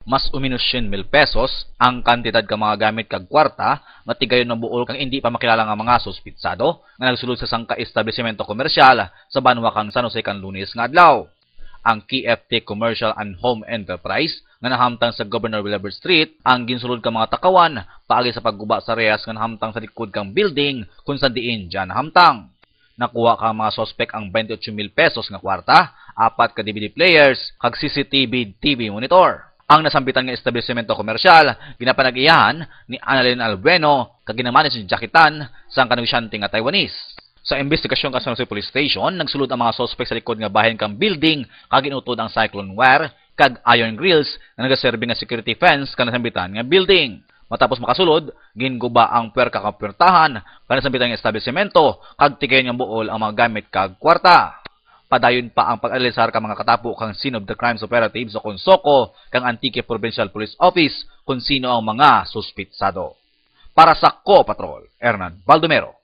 mas uminus 100,000 pesos ang kantidad ka mga gamit kag kwarta nga tigayon ng buol kang hindi pa makilala nga mga suspitsado nga nagsulod sa sangka establishmento komersyal sa banwa kang San Jose kan Lunes nga adlaw. Ang KFT Commercial and Home Enterprise nga nahamtang sa Governor Wilbur Street ang ginsulod ka mga takawan paagi sa pagguba sa rehas nga nahamtang sa likod kang building kung saan diin dyan nahamtang. Nakuha ka mga sospek ang 28,000 pesos nga kwarta, 4 ka DVD players, kag CCTV TV monitor. Ang nasambitan nga establishmento komersyal ginapanag-iyahan ni Annalyn Albueno kag ginamanis ni Jakitan sa kanegosyante nga Taiwanese. Sa investigasyon ka sa San Jose Police Station, nagsulod ang mga sospek sa likod nga bahin kang building kag inutod ang cyclone wire kag iron grills nga nagaserbe nga security fence kan nasambitan nga building. Matapos makasulod, ginguba ang puwerka kag puwertahan kan nasambitan nga establishmento kag tigayon nga buol ang mga gamit kag kwarta. Padayon pa ang pag-alisar ka mga katapo kang scene of the crimes operative sa Consoko kang Antique Provincial Police Office kung sino ang mga suspitsado. Para sa Ko Patrol, Hernan Baldomero.